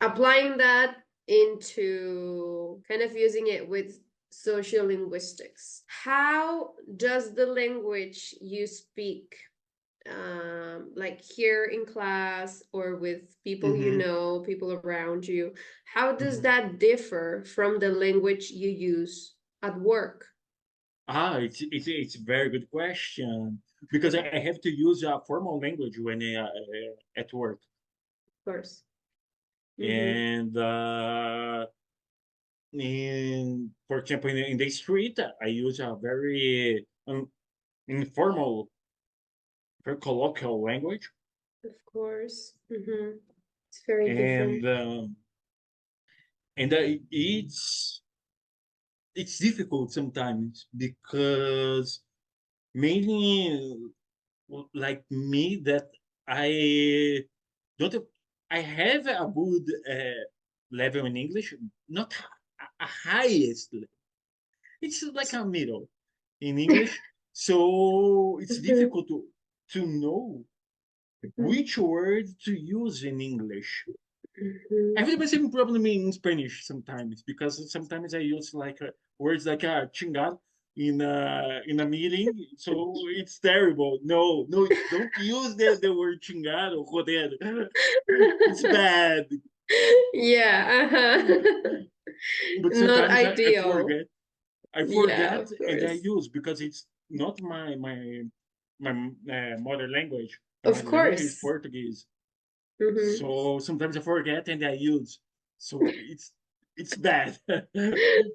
applying that into kind of using it with social linguistics. How does the language you speak, like here in class or with people you Mm-hmm. know, people around you, how does Mm-hmm. that differ from the language you use at work? It's a very good question because I have to use a formal language when at work, Of course. Mm-hmm. and for example, in the street, I use a very informal, very colloquial language, Of course. Mm-hmm. It's very and different. um, and it's difficult sometimes because mainly like me that I don't have, I have a good level in English, not a highest. It's like a middle in English, so it's Mhm, difficult to know mhm, which word to use in English. I mhm. have the same problem in Spanish sometimes because sometimes I use like words like chingar in a meeting, so it's terrible. No, no, don't use the word chingar or joder. It's bad. Yeah, uh-huh. But Not sometimes I ideal. forget. I Yeah, forget of and I course. use because it's not my mother language. My Of mother language is course. Portuguese. Hmm. So sometimes I forget and I use. So it's bad.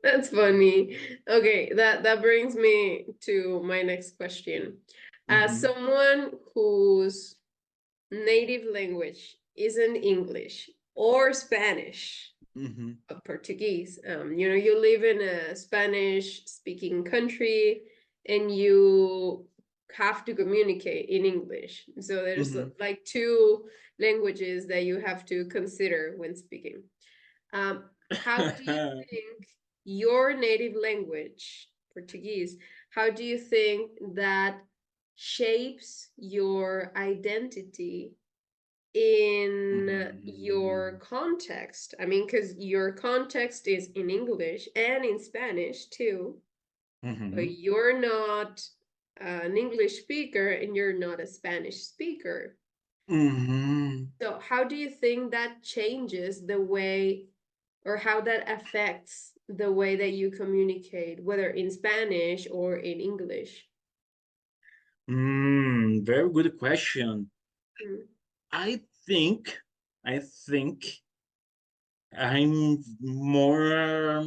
That's funny. Okay, that brings me to my next question. As Hmm. someone whose native language isn't English or Spanish, Hmm. Portuguese. You live in a Spanish speaking country and you have to communicate in English. So there's Hmm. like two languages that you have to consider when speaking. How do you think your native language, Portuguese, how do you think that shapes your identity in your Hmm. context? I mean, because your context is in English and in Spanish too, but Hmm. you're not an English speaker and you're not a Spanish speaker. Hmm. So, how do you think that changes the way, or how that affects the way that you communicate, whether in Spanish or in English? Very good question. Mm. I think I think I'm more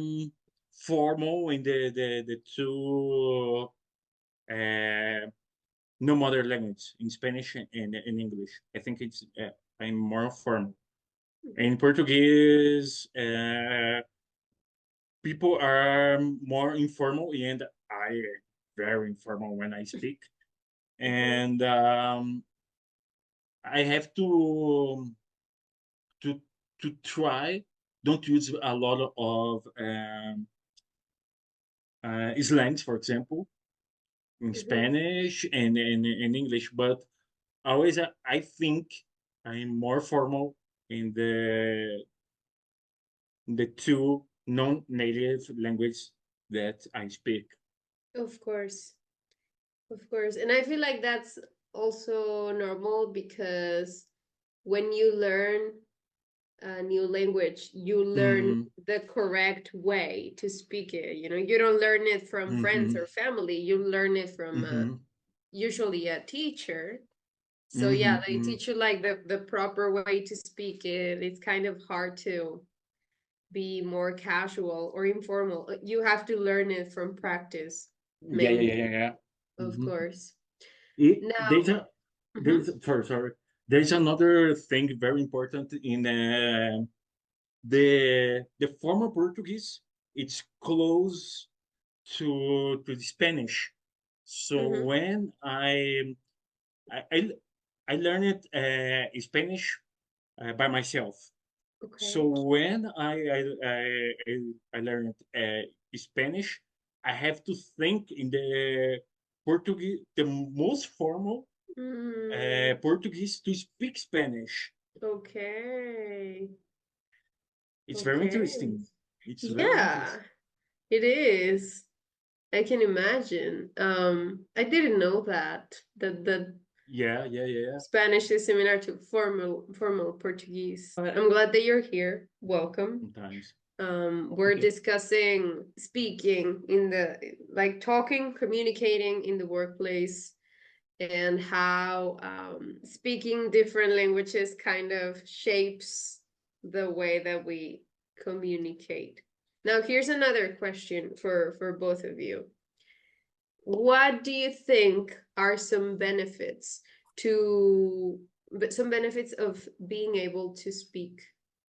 formal in the two no mother language in Spanish and in English. I think it's I'm more formal. In Mhm. Portuguese, people are more informal, and I am very informal when I speak. Mhm. And I have to to try don't use a lot of slangs, for example, in Mhm. Spanish and in English, but always I think I'm more formal in the two non-native languages that I speak. Of course. Of course. And I feel like that's also normal because when you learn a new language, you learn Hmm. the correct way to speak it. You don't learn it from friends Hmm. or family, you learn it from Hmm. usually a teacher. So yeah, they Hmm. teach you like the proper way to speak it. It's kind of hard to be more casual or informal. You have to learn it from practice Yeah, yeah, yeah, yeah, mainly, yeah. of Hmm. course. There's Now, a mhm, sorry. There's another thing very important in the former Portuguese. It's close to the Spanish. So mhm, when I I, I learned Spanish by myself. So okay. when I learned Spanish, I have to think in the Portuguese, the most formal Mm, Portuguese to speak Spanish. okay. It's very Okay. interesting. It's very Yeah, interesting. it is. I can imagine. I didn't know that the Yeah. Spanish is similar to formal Portuguese. But I'm glad that you're here. Welcome. Sometimes. We're discussing speaking in the like talking, communicating in the workplace, and how speaking different languages kind of shapes the way that we communicate. Now, here's another question for both of you. What do you think are some benefits of being able to speak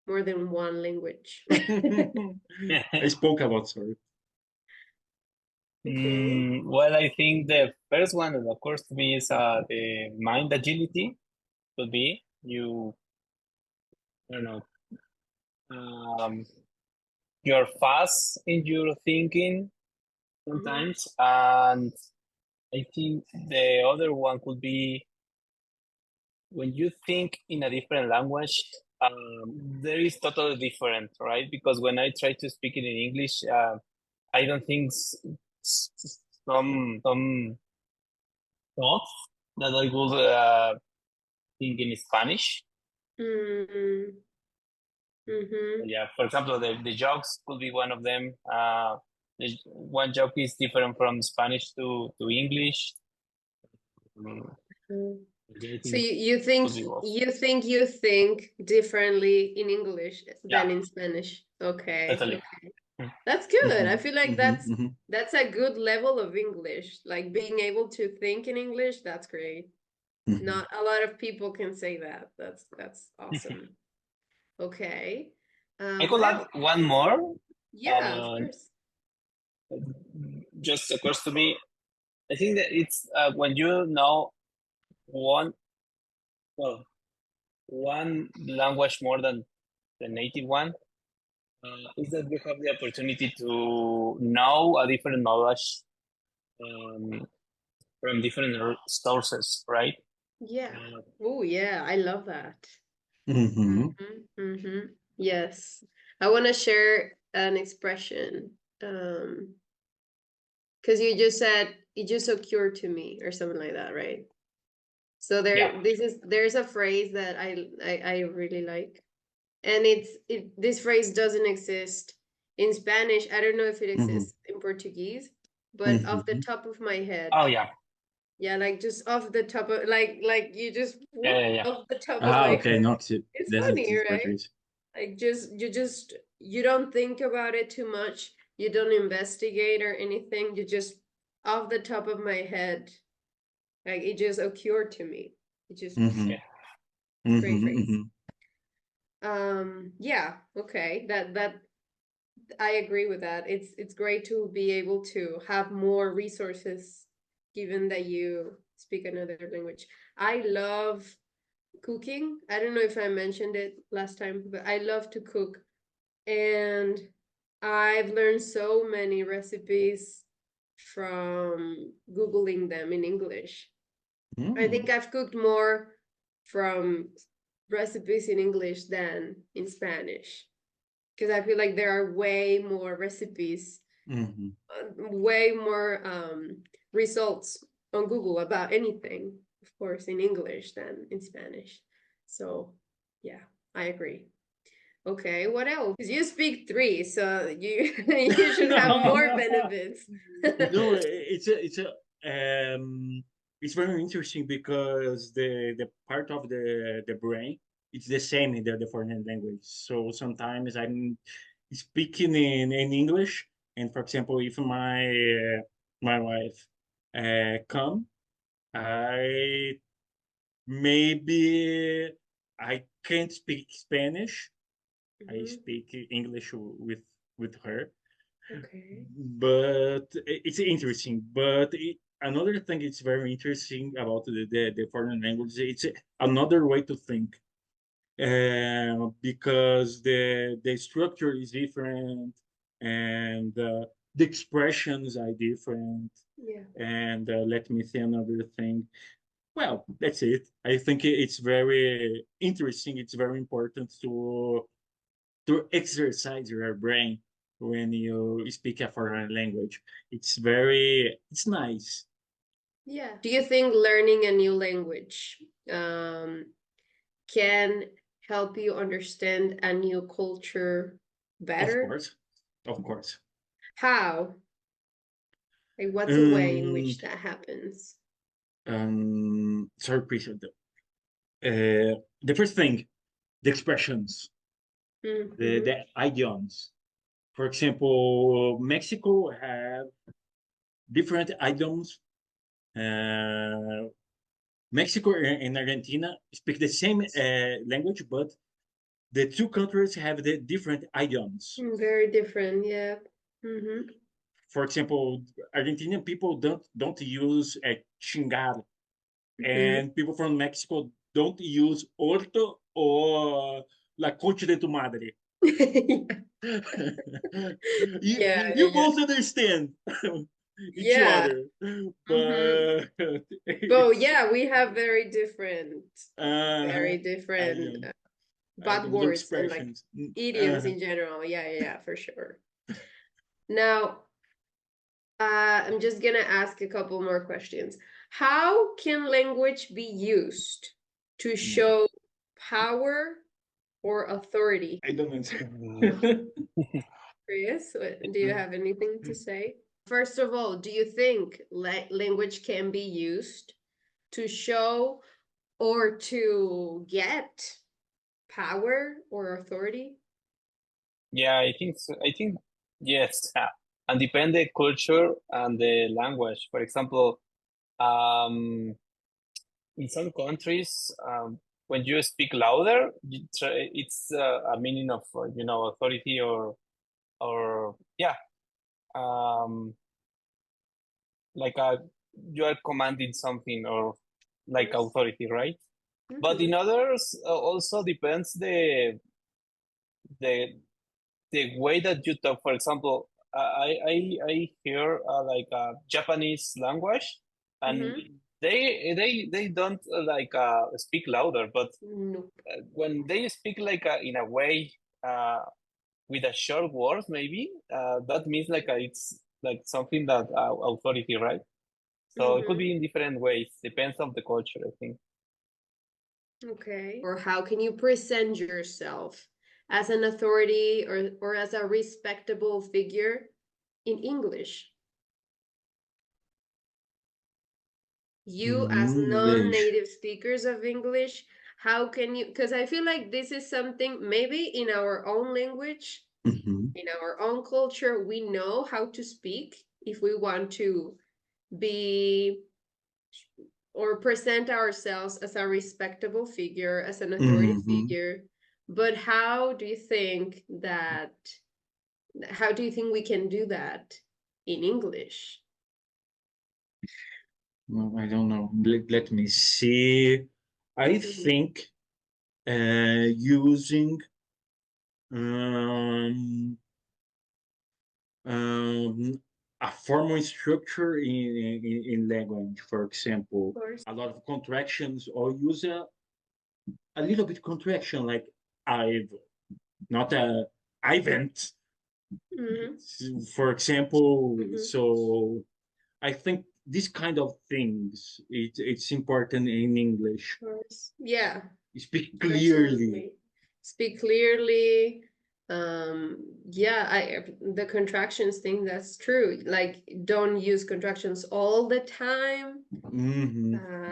more than one language? I spoke about, sorry. Okay. Well, I think the first one that occurs to me is the mind agility. Could be you, I don't know, you're fast in your thinking sometimes, and I think the other one could be when you think in a different language. There is totally different, right? Because when I try to speak it in English, I don't think some thoughts that I would think in Spanish. Mm-hmm. Yeah, for example, the jokes could be one of them. The one joke is different from Spanish to English. So you think you think differently in English than in Spanish. Okay. Totally. Okay. That's good. I feel like Mm-hmm. that's a good level of English. Like being able to think in English, that's great. Mm-hmm. Not a lot of people can say that. That's awesome. Okay. I could add one more. Yeah, of course. Just occurs to me. I think that it's when you know one language more than the native one, is that you have the opportunity to know a different knowledge from different sources, right? Yeah. Oh, yeah. I love that. Mm-hmm. Yes. I want to share an expression. Because you just said it just occurred to me or something like that, right? So there's a phrase that I really like. And this phrase doesn't exist in Spanish. I don't know if it exists in Portuguese, but off the top of my head. Oh yeah. Yeah, like just off the top of like you just off the top of my Okay, head. not it. It's That's funny, right? Portuguese. Like you don't think about it too much. You don't investigate or anything. You just off the top of my head, like it just occurred to me. It just great phrase. Yeah, okay. That I agree with that. It's great to be able to have more resources given that you speak another language. I love cooking. I don't know if I mentioned it last time, but I love to cook. And I've learned so many recipes from Googling them in English. I think I've cooked more from recipes in English than in Spanish because I feel like there are way more recipes, way more results on Google about anything, of course, in English than in Spanish. So, yeah, I agree. Okay, what else? Because you speak three, so you you should have more benefits. No, it's very interesting because the part of the brain it's the same in the foreign language. So sometimes I'm speaking in English, and for example, if my wife come, I maybe I can't speak Spanish. I speak English with her. Okay. But it's interesting. But another thing it's very interesting about the foreign language, it's another way to think. Because the structure is different and the expressions are different. Yeah. And let me say another thing. Well, that's it. I think it's very interesting. It's very important to exercise your brain when you speak a foreign language. It's nice. Yeah. Do you think learning a new language can help you understand a new culture better? Of course. How? Like, what's the way in which that happens? Sorry, please. The first thing, the expressions, the idioms. For example, Mexico have different idioms. Mexico and Argentina speak the same language, but the two countries have the different idioms. Very different, yeah. For example, Argentinian people don't use chingar, and people from Mexico don't use orto or la concha de tu madre. You both understand each other, but yeah, we have very different bad words and like idioms in general. Yeah, for sure. Now, I'm just gonna ask a couple more questions. How can language be used to show power or authority? I don't know. Chris, do you have anything to say? First of all, do you think language can be used to show or to get power or authority? Yeah, I think so. I think yes, and depend the culture and the language. For example, in some countries, when you speak louder, it's a meaning of authority or yeah, like you are commanding something or like Yes. authority, right? But in others, also depends the way that you talk. For example, I hear like Japanese language, and they don't speak louder, but Nope. when they speak like in a way with a short words, maybe that means like it's like something that authority, right? So it could be in different ways. Depends on the culture, I think. Okay. Or how can you present yourself as an authority or as a respectable figure in English? You as non-native speakers of English, how can you, because I feel like this is something maybe in our own language, in our own culture, we know how to speak if we want to be or present ourselves as a respectable figure, as an authority figure. But how do you think we can do that in English? Well, I don't know. Let me see. I think using a formal structure in language, for example, a lot of contractions, or use a little bit contraction, like I've, not a I'vent, for example. So I think this kind of things, it's important in English. Of course. Yeah. Speak clearly. Speak clearly. Yeah, the contractions thing, that's true. Like, don't use contractions all the time.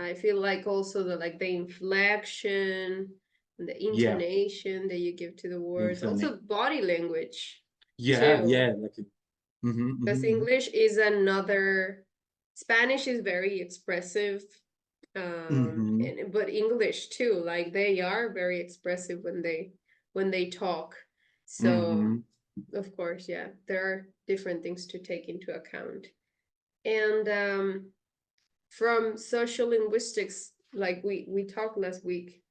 I feel like also the inflection, the intonation that you give to the words, also body language. Yeah, too. Because English is Spanish is very expressive, but English too, like they are very expressive when they talk. So of course, yeah, there are different things to take into account. And from social linguistics, like we talked last week,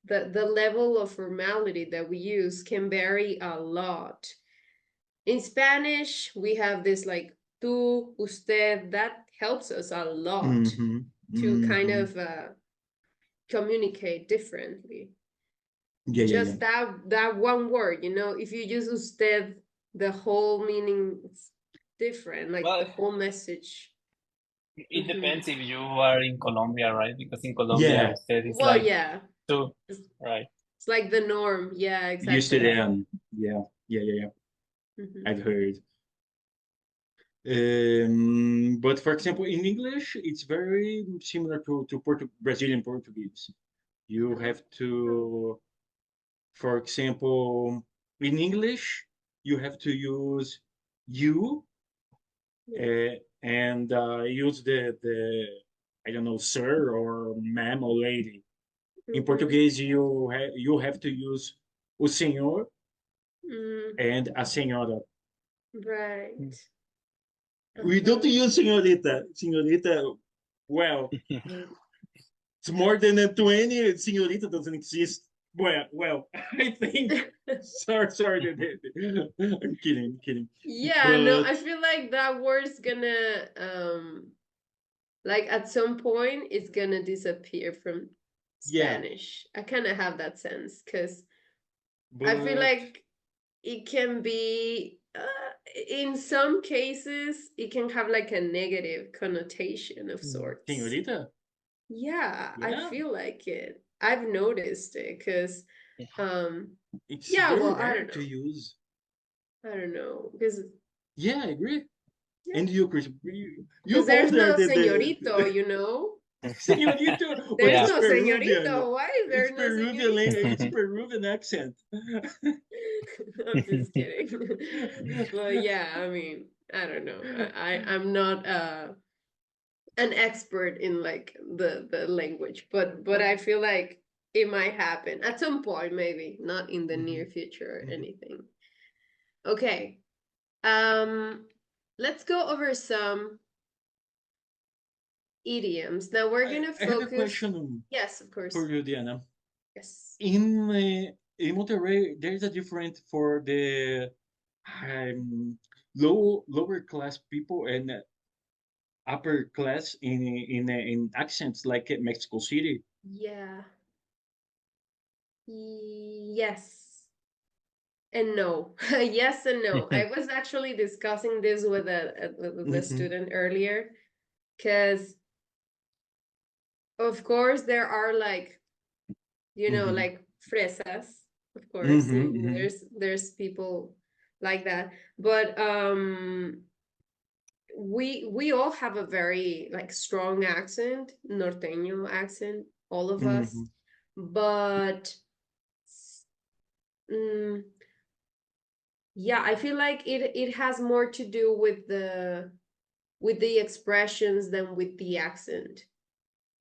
the level of formality that we use can vary a lot. In Spanish, we have this like tú, usted, that helps us a lot to kind of communicate differently. Yeah, yeah, just that one word, you know. If you use usted, the whole meaning is different, like the Well, whole message. it depends if you are in Colombia, right? Because in Colombia, yeah. usted is Well, like yeah, two, it's, right? it's like the norm. Yeah, Used to exactly. them. Yeah, yeah, yeah, yeah. Mhm. I've heard. But for example, in English, it's very similar to Brazilian Portuguese. You have to, for example, in English, you have to use you Yeah. and use the I don't know, sir or ma'am or lady. In Mhm. Portuguese, you have to use o senhor Mm, and a senhora. right. We don't Uh-huh. use senhorita. Senhorita, well, it's more than a 20. Senhorita doesn't exist. Well, I think. Sorry. I'm kidding. Yeah, no, But I feel like that word's gonna like at some point it's gonna disappear from yeah, Spanish. I kind of have that sense because I feel but like it can be in some cases it can have like a negative connotation of sorts. senhorita, Yeah, I yeah, feel like it. I've noticed it because um it's yeah, very well, I rare don't to know. use. I don't know because Yeah, I agree. yeah, And you, Chris, you because there's both are no the señorito, you know? señorito. Well, There's Yeah. it's no Peruvian. señorito. Why is there It's no Peruvian. It's señorito? Peruvian accent. I'm just kidding. Well, yeah, I mean, I don't know. I'm not an expert in like the language, but I feel like it might happen at some point, maybe not in the near Mhm, future or mhm. anything. Okay. Um, let's go over some idioms. Now we're gonna I have a focus. question Yes, of for course. you, Diana. Yes. In Monterrey, there is a difference for the um, lower class people and upper class in accents like Mexico City. Yeah. Yes. And no. Yes and no. I was actually discussing this with a Mhm, student earlier because of course there are like, you know, mhm, like fresas, of course. mhm, mhm, There's people like that. But we all have a very like strong accent, norteño accent, all of us. mhm, But mm, yeah, I feel like it has more to do with the expressions than with the accent.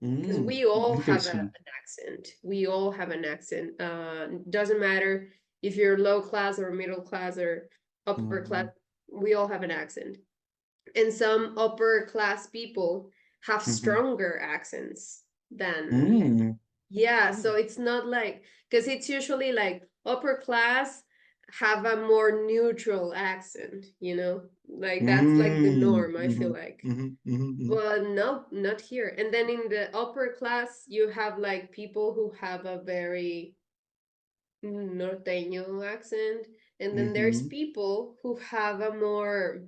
Because we all have Interesting. an accent. We all have an accent. Doesn't matter if you're low class or middle class or upper class, Mhm, we all have an accent. And some upper class people have mhm, stronger accents than, mm, yeah, so it's not like, because it's usually like upper class have a more neutral accent, you know? Like that's like the norm, I feel mhm, like. mhm, mhm, mhm, But no, not here. And then in the upper class, you have like people who have a very norteño accent. And then there's mhm, people who have a more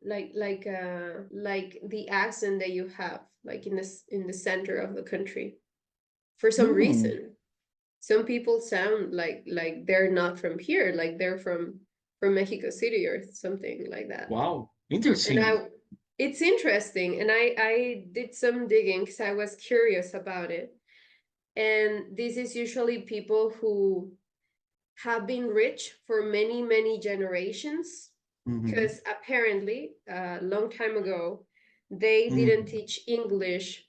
like the accent that you have like in the center of the country for some mm. reason. Some people sound like they're not from here, like they're from Mexico City or something like that. Wow, And interesting. it's interesting, and I did some digging because I was curious about it. And this is usually people who have been rich for many generations, Mhm, because apparently a long time ago they didn't mhm, teach English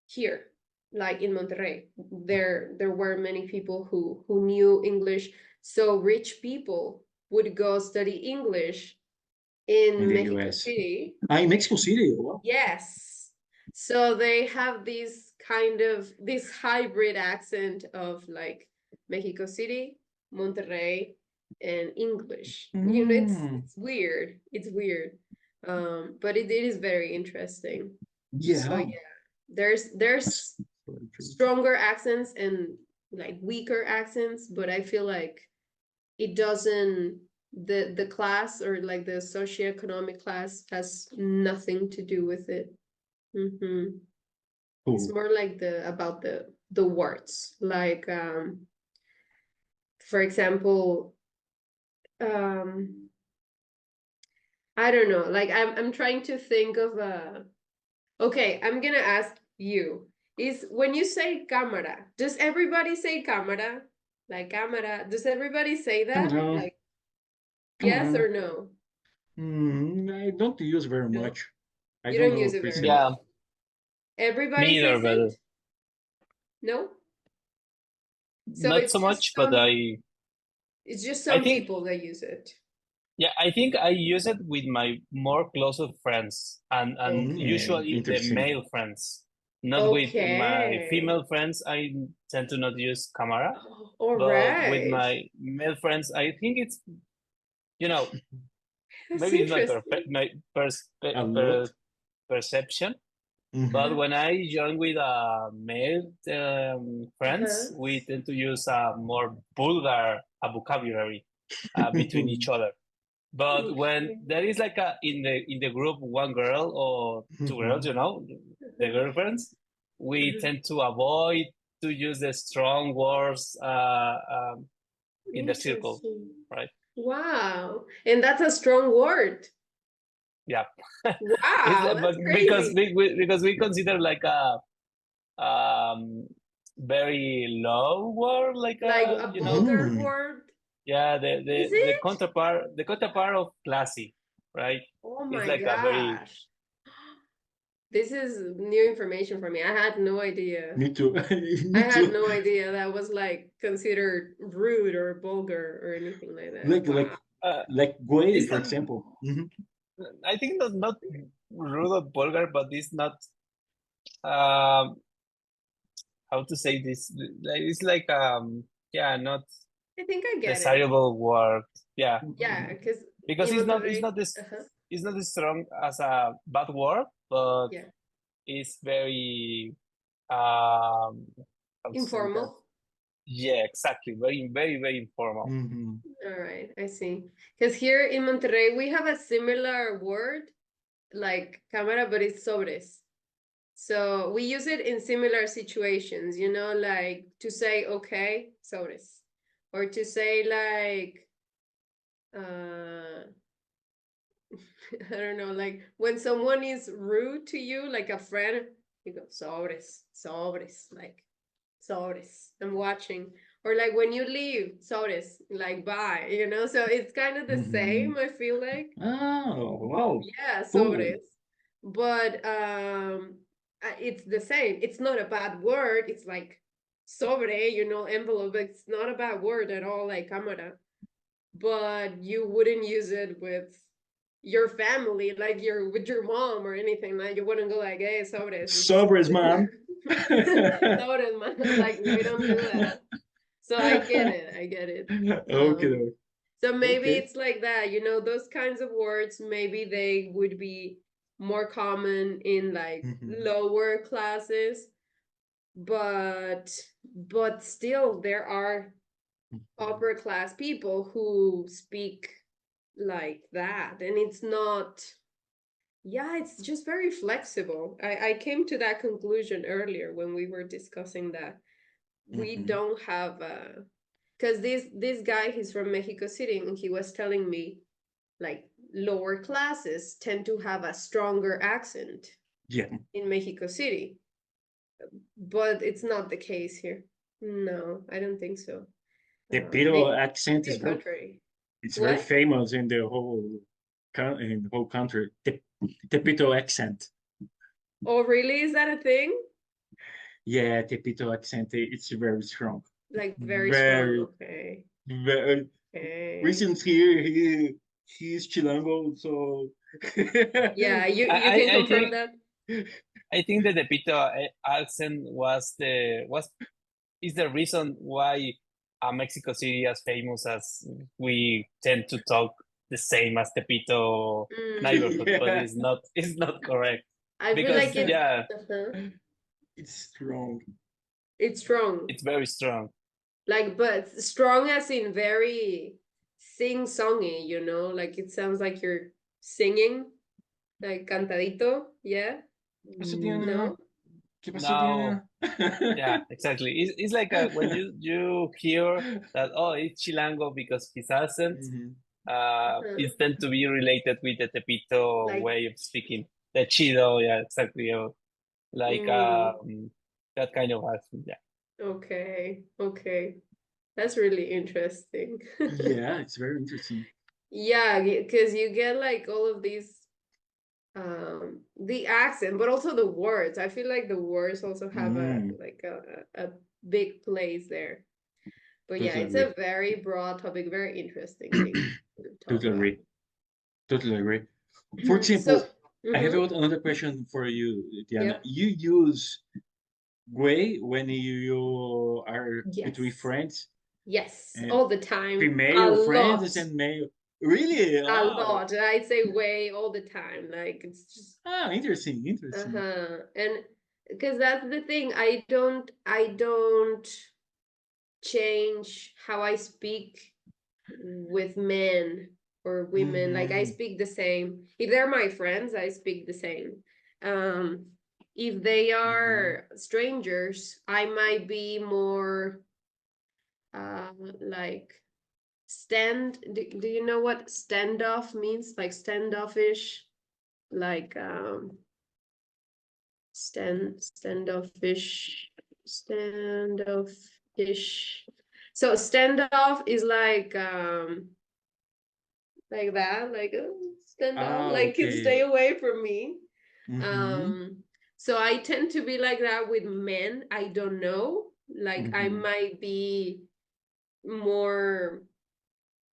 here, like in Monterrey. There were many people who knew English, so rich people would go study English in in the Mexico US. City. In Mexico City. Wow. Yes. So they have this kind of this hybrid accent of like Mexico City, Monterrey, and English. You know, Mm, it's weird. It's weird. But it is very interesting. So yeah. yeah, there's stronger accents and like weaker accents, but I feel like it doesn't, the class or like the socioeconomic class has nothing to do with it. It's Cool. more like about the words, like for example, I don't know, like I'm trying to think of okay, I'm gonna ask you, is when you say cámara, does everybody say cámara? Like cámara, does everybody say that? Camera. Like yes Camera. or no? I don't use very No? much. I You don't don't know use it very appreciate. Yeah, much. Everybody me either, says but it? No? So not it's so just much. But it's just I some think, people that use it. yeah, I think I use it with my more closer friends, and Okay. usually the Interesting. male friends. Not with my Okay. female friends, I tend to not use camera. All But with right. my male friends, I think it's, That's maybe it's my interesting. A lot. perception. Mhm. But when I join with male friends, Uh-huh. we tend to use a more vulgar vocabulary between each other. But when Okay. there is like in the group one girl or two girls, the girlfriends, we tend to avoid to use the strong words in the circle, Interesting. right? Wow. And that's a strong word. Yeah. Wow, that's because crazy. because we consider like a very low word, like Like a vulgar word. yeah, Is the it? counterpart of classy, right? Oh It's my like a very gosh. This is new information for me. I had no idea. Me too. I Me had too. no idea that was like considered rude or vulgar or anything like that. Wow. Like Guay, it's for not, example. I think not rude or vulgar, but it's not um how to say this, it's like yeah, not I think I get it. desirable word. Yeah, Yeah, because in it's Monterrey. not this, Uh-huh. it's not as strong as a bad word, but Yeah. it's very how to say that? Informal. Yeah, exactly. Very, very, very informal. All right, I see. Because here in Monterrey, we have a similar word like cámara, but it's sobres. So we use it in similar situations, like to say, okay, sobres. Or to say like, I don't know, like when someone is rude to you, like a friend, you go, sobres, sobres, like, sobres, I'm watching. Or like when you leave, sobres, like bye, so it's kind of the same, I feel like. Oh, wow. Yeah, Cool. sobres. But it's the same. It's not a bad word. It's like sobre, envelope. It's not a bad word at all, like cámara. But you wouldn't use it with your family, like with your mom or anything. Like you wouldn't go like, hey, sobres. Sobres, man. Sobres, man. Like we don't do that. So I get it. Okay. So maybe Okay. it's like that, those kinds of words, maybe they would be more common in like lower classes, but still there are upper class people who speak like that, and it's not, yeah, it's just very flexible. I came to that conclusion earlier when we were discussing that we don't have a, because this guy, he's from Mexico City, and he was telling me like lower classes tend to have a stronger accent Yeah. in Mexico City, but it's not the case here. No, I don't think so. The Piro Maybe accent the is very, contrary. it's very What? famous in the whole country. The Pito accent. Oh, really? Is that a thing? Yeah, the Pito accent. It's very strong. Like very strong. Very, Okay. very. Okay. Recently, he's Chilango, so Yeah, you can I confirm think that. I think that the Pito accent is the reason why Mexico City as famous, as we tend to talk the same as the Pito neighborhood, but yeah. it's not correct. I feel Because like it's yeah, uh-huh. It's strong. It's strong. It's very strong. Like, but strong as in very sing-songy, you know? Like, it sounds like you're singing, like cantadito, yeah? ¿Qué pasó, Diana? No? ¿Qué pasó, No. Diana? Yeah, exactly. It's like when you hear that, oh, it's Chilango because his accent is tend to be related with the Tepito Like- way of speaking. The Chido, yeah, exactly. Like that kind of accent, yeah. Okay, okay. That's really interesting. Yeah, it's very interesting. Yeah, because you get like all of these the accent, but also the words. I feel like the words also have a big place there. But yeah, Totally it's agree. a very broad topic, very interesting thing to talk Totally about. agree. Totally agree. For example, So, I have another question for you, Diana. Yep. You use way when you are between Yes. friends? Yes, And all the time. female A friends lot. and male. Really? A lot. I'd say way all the time. Like it's just Interesting, interesting. and because that's the thing. I don't change how I speak with men or women. Like I speak the same. If they're my friends, I speak the same. If they are strangers, I might be more like do you know what standoff means? Like standoffish, like standoffish. So standoff is like that, like stand off, like stay away from me. So I tend to be like that with men. I don't know, like I might be more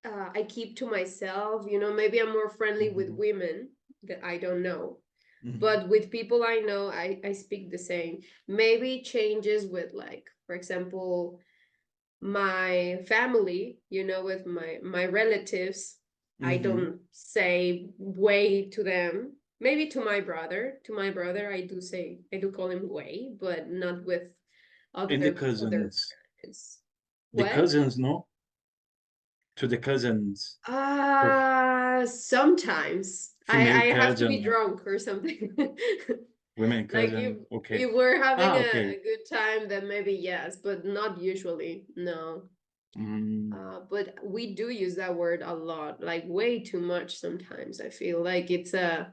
I keep to myself, you know, maybe I'm more friendly with women that I don't know. But with people I know, I speak the same. Maybe changes with like, for example, my family, you know, with my relatives, I don't say way to them. Maybe to my brother. To my brother, I do call him way, but not with And the other cousins. relatives. The What? cousins, no? To the cousins. Sometimes Female I have to be cousin. drunk or something. Women Like cousin. Okay. if we're having okay. a good time, then maybe yes, but not usually. No. But we do use that word a lot, like way too much sometimes. I feel like it's a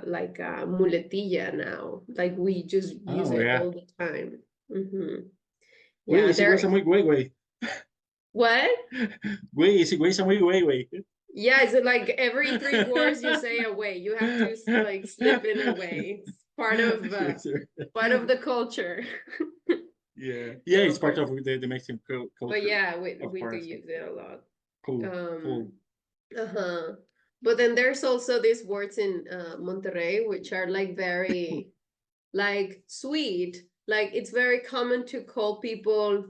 like a muletilla now. Like we just use it all the time. Güey, Yeah, ese güey está muy güey, güey. What? Güey, ese güey está muy güey, güey. Yeah, it's like every 3 words you say away. You have to like slip in a way. It's part of the culture. Yeah, it's part of the Mexican culture. But yeah, we do use it a lot. Cool. But then there's also these words in Monterrey which are like very like sweet. Like it's very common to call people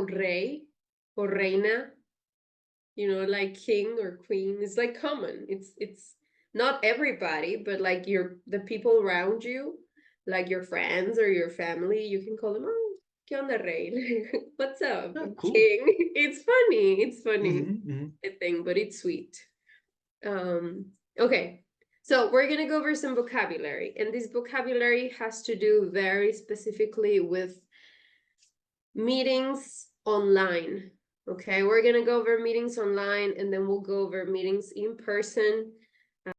rey or reina. You know, like king or queen. It's like common. It's not everybody, but like the people around you, like your friends or your family, you can call them, oh, ¿qué onda, rey? What's up, Cool. king? It's funny, I think, but it's sweet. Okay, so we're gonna go over some vocabulary, and this vocabulary has to do very specifically with meetings online. Okay, we're gonna go over meetings online and then we'll go over meetings in person.